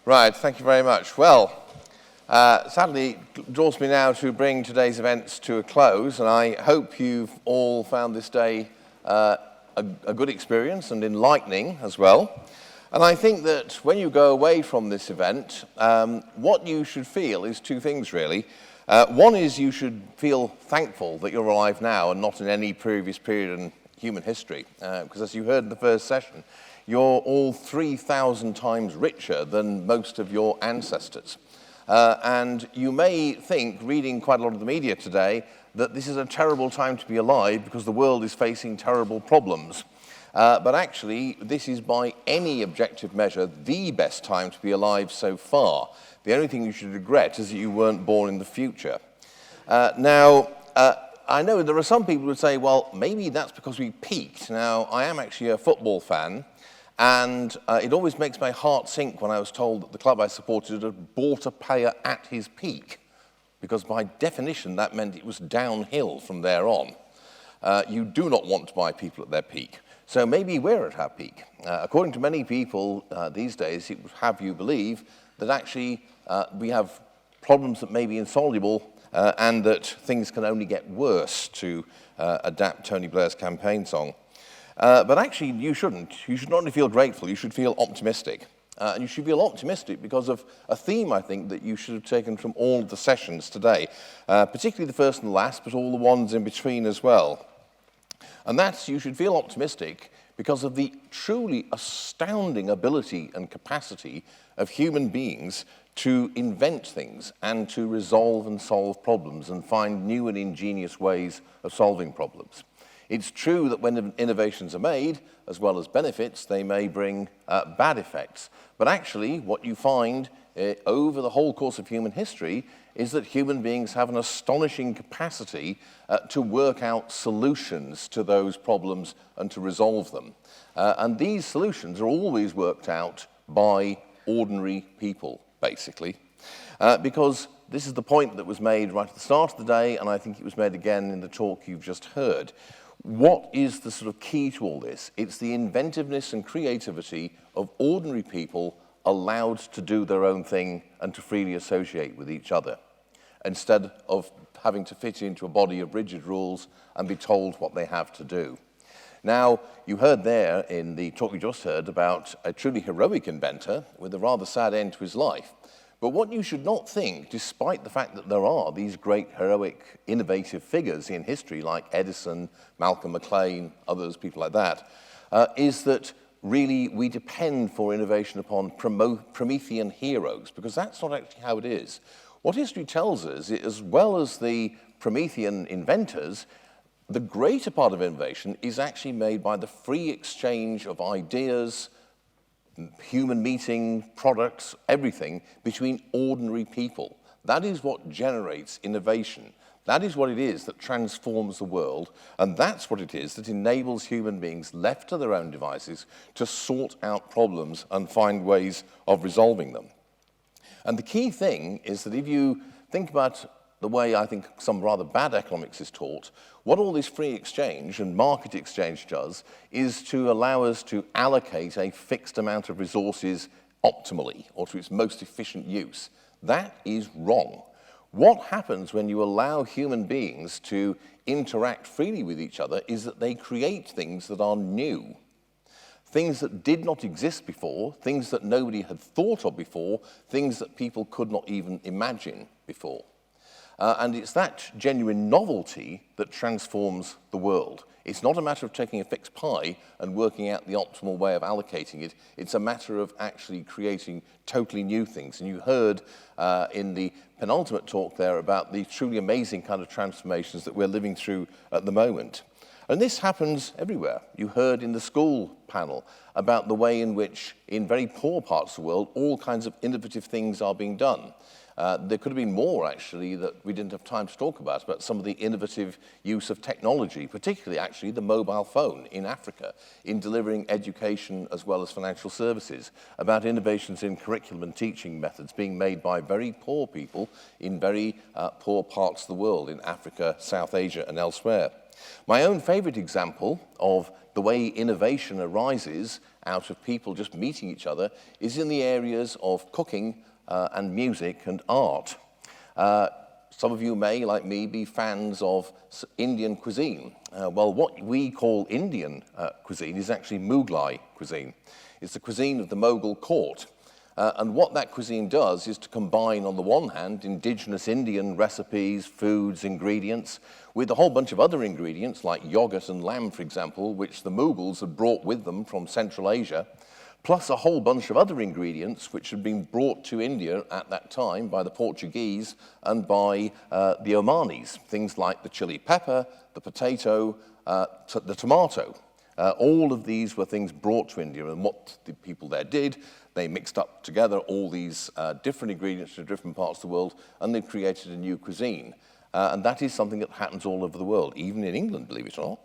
Right, thank you very much. Well, sadly, it draws me now to bring today's events to a close, and I hope you've all found this day a good experience and enlightening as well. And I think that when you go away from this event, what you should feel is two things, really. One is you should feel thankful that you're alive now and not in any previous period in human history, because as you heard in the first session, you're all 3,000 times richer than most of your ancestors. And you may think, reading quite a lot of the media today, that this is a terrible time to be alive because the world is facing terrible problems. But actually, this is by any objective measure the best time to be alive so far. The only thing you should regret is that you weren't born in the future. I know there are some people who would say, well, maybe that's because we peaked. Now, I am actually a football fan, and it always makes my heart sink when I was told that the club I supported had bought a player at his peak, because by definition that meant it was downhill from there on. You do not want to buy people at their peak. So maybe we're at our peak. According to many people these days, it would have you believe that actually we have problems that may be insoluble and that things can only get worse, to adapt Tony Blair's campaign song. But actually, you shouldn't. You should not only feel grateful, you should feel optimistic. And you should feel optimistic because of a theme, I think, that you should have taken from all of the sessions today, particularly the first and the last, but all the ones in between as well. And that's, you should feel optimistic because of the truly astounding ability and capacity of human beings to invent things and to resolve and solve problems and find new and ingenious ways of solving problems. It's true that when innovations are made, as well as benefits, they may bring bad effects. But actually, what you find over the whole course of human history is that human beings have an astonishing capacity to work out solutions to those problems and to resolve them. And these solutions are always worked out by ordinary people, basically, because this is the point that was made right at the start of the day, and I think it was made again in the talk you've just heard. What is the sort of key to all this? It's the inventiveness and creativity of ordinary people allowed to do their own thing and to freely associate with each other, instead of having to fit into a body of rigid rules and be told what they have to do. Now, you heard there in the talk you just heard about a truly heroic inventor with a rather sad end to his life. But what you should not think, despite the fact that there are these great, heroic, innovative figures in history like Edison, Malcolm McLean, others, people like that, is that really we depend for innovation upon Promethean heroes, because that's not actually how it is. What history tells us, as well as the Promethean inventors, the greater part of innovation is actually made by the free exchange of ideas, human meeting, products, everything, between ordinary people. That is what generates innovation. That is what it is that transforms the world, and that's what it is that enables human beings left to their own devices to sort out problems and find ways of resolving them. And the key thing is that if you think about the way I think some rather bad economics is taught, what all this free exchange and market exchange does is to allow us to allocate a fixed amount of resources optimally, or to its most efficient use. That is wrong. What happens when you allow human beings to interact freely with each other is that they create things that are new. Things that did not exist before, things that nobody had thought of before, things that people could not even imagine before. And it's that genuine novelty that transforms the world. It's not a matter of taking a fixed pie and working out the optimal way of allocating it. It's a matter of actually creating totally new things. And you heard in the penultimate talk there about the truly amazing kind of transformations that we're living through at the moment. And this happens everywhere. You heard in the school panel about the way in which, in very poor parts of the world, all kinds of innovative things are being done. There could have been more, actually, that we didn't have time to talk about some of the innovative use of technology, particularly, actually, the mobile phone in Africa, in delivering education as well as financial services, about innovations in curriculum and teaching methods being made by very poor people in very poor parts of the world, in Africa, South Asia, and elsewhere. My own favorite example of the way innovation arises out of people just meeting each other is in the areas of cooking and music and art. Some of you may, like me, be fans of Indian cuisine. Well, what we call Indian cuisine is actually Mughlai cuisine. It's the cuisine of the Mughal court. And what that cuisine does is to combine, on the one hand, indigenous Indian recipes, foods, ingredients, with a whole bunch of other ingredients, like yogurt and lamb, for example, which the Mughals had brought with them from Central Asia, plus a whole bunch of other ingredients which had been brought to India at that time by the Portuguese and by the Omanis, things like the chili pepper, the potato, the tomato. All of these were things brought to India, and what the people there did, they mixed up together all these different ingredients from different parts of the world, and they created a new cuisine. And that is something that happens all over the world, even in England, believe it or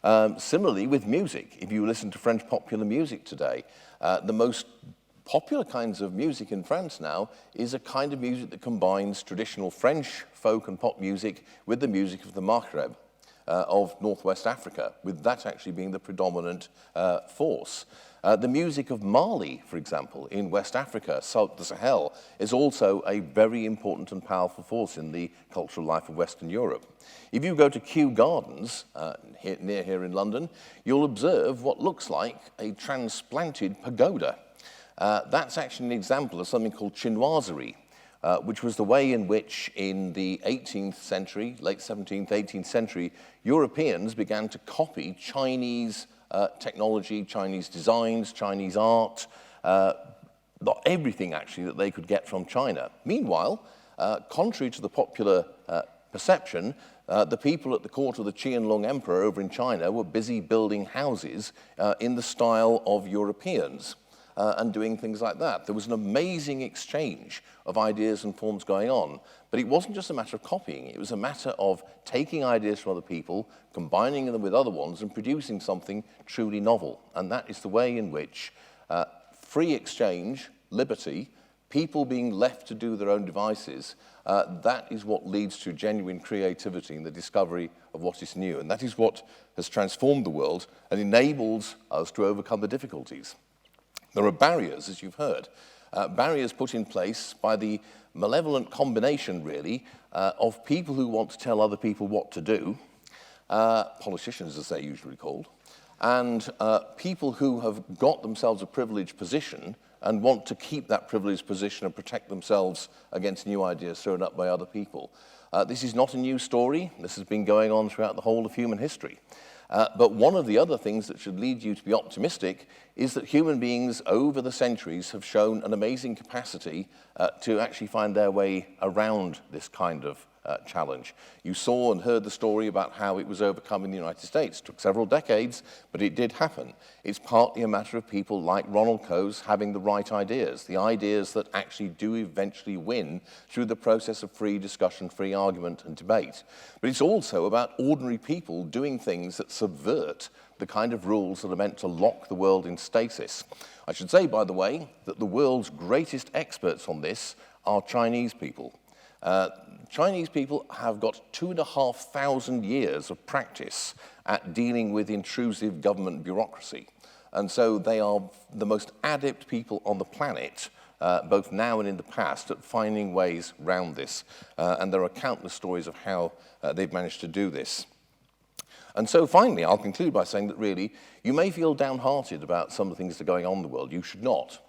not. Similarly, with music, if you listen to French popular music today, the most popular kinds of music in France now is a kind of music that combines traditional French folk and pop music with the music of the Maghreb. Of Northwest Africa, with that actually being the predominant force. The music of Mali, for example, in West Africa, the Sahel, is also a very important and powerful force in the cultural life of Western Europe. If you go to Kew Gardens, near here in London, you'll observe what looks like a transplanted pagoda. That's actually an example of something called chinoiserie, which was the way in which in the 18th century, late 17th, 18th century, Europeans began to copy Chinese technology, Chinese designs, Chinese art, everything actually that they could get from China. Meanwhile, contrary to the popular perception, the people at the court of the Qianlong Emperor over in China were busy building houses in the style of Europeans. And doing things like that. There was an amazing exchange of ideas and forms going on. But it wasn't just a matter of copying. It was a matter of taking ideas from other people, combining them with other ones, and producing something truly novel. And that is the way in which free exchange, liberty, people being left to do their own devices, that is what leads to genuine creativity and the discovery of what is new. And that is what has transformed the world and enables us to overcome the difficulties. There are barriers, as you've heard, barriers put in place by the malevolent combination, really, of people who want to tell other people what to do, politicians as they're usually called, and people who have got themselves a privileged position and want to keep that privileged position and protect themselves against new ideas thrown up by other people. This is not a new story. This has been going on throughout the whole of human history. But one of the other things that should lead you to be optimistic is that human beings over the centuries have shown an amazing capacity to actually find their way around this kind of challenge. You saw and heard the story about how it was overcome in the United States. It took several decades, but it did happen. It's partly a matter of people like Ronald Coase having the right ideas, the ideas that actually do eventually win through the process of free discussion, free argument and debate. But it's also about ordinary people doing things that subvert the kind of rules that are meant to lock the world in stasis. I should say, by the way, that the world's greatest experts on this are Chinese people. Chinese people have got 2,500 years of practice at dealing with intrusive government bureaucracy. And so they are the most adept people on the planet, both now and in the past, at finding ways around this. And there are countless stories of how they've managed to do this. And so finally, I'll conclude by saying that really, you may feel downhearted about some of the things that are going on in the world. You should not.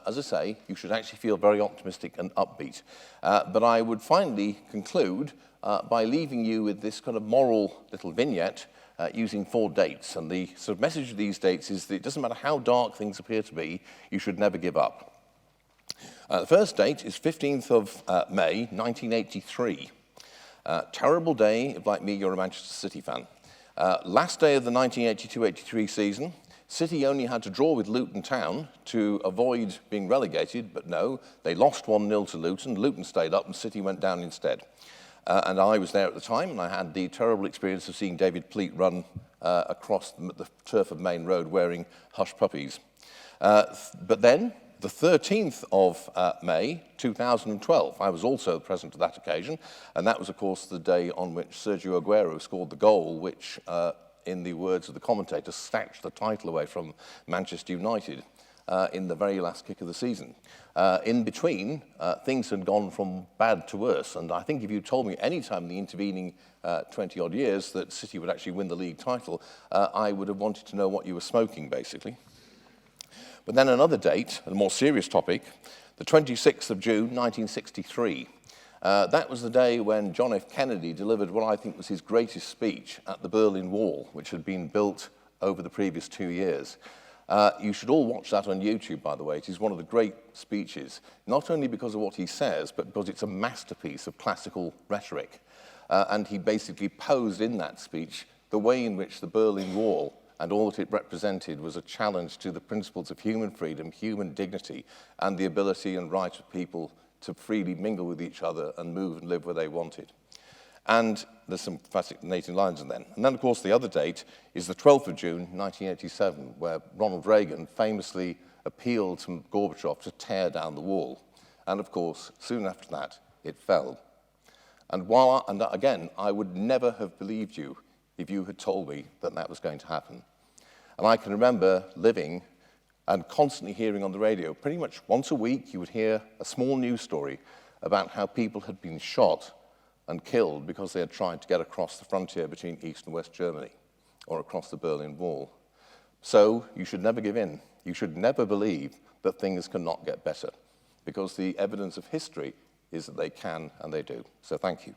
As I say, you should actually feel very optimistic and upbeat. But I would finally conclude by leaving you with this kind of moral little vignette using 4 dates. And the sort of message of these dates is that it doesn't matter how dark things appear to be, you should never give up. The first date is 15th of May, 1983. Terrible day if, like me, you're a Manchester City fan. Last day of the 1982-83 season. City only had to draw with Luton Town to avoid being relegated, but no, they lost 1-0 to Luton. Luton stayed up and City went down instead. And I was there at the time, and I had the terrible experience of seeing David Pleat run across the turf of Main Road wearing hush puppies. But then, the 13th of May 2012. I was also present at that occasion, and that was, of course, the day on which Sergio Aguero scored the goal, which, in the words of the commentator, snatched the title away from Manchester United in the very last kick of the season. In between, things had gone from bad to worse, and I think if you told me any time in the intervening 20-odd years that City would actually win the league title, I would have wanted to know what you were smoking, basically. But then another date, a more serious topic, the 26th of June, 1963. That was the day when John F. Kennedy delivered what I think was his greatest speech at the Berlin Wall, which had been built over the previous 2 years. You should all watch that on YouTube, by the way. It is one of the great speeches, not only because of what he says, but because it's a masterpiece of classical rhetoric. And he basically posed in that speech the way in which the Berlin Wall and all that it represented was a challenge to the principles of human freedom, human dignity, and the ability and right of people to freely mingle with each other and move and live where they wanted. And there's some fascinating lines in then. And then, of course, the other date is the 12th of June, 1987, where Ronald Reagan famously appealed to Gorbachev to tear down the wall. And, of course, soon after that, it fell. And again, I would never have believed you if you had told me that that was going to happen. And I can remember living and constantly hearing on the radio, pretty much once a week, you would hear a small news story about how people had been shot and killed because they had tried to get across the frontier between East and West Germany or across the Berlin Wall. So you should never give in. You should never believe that things cannot get better, because the evidence of history is that they can and they do. So thank you.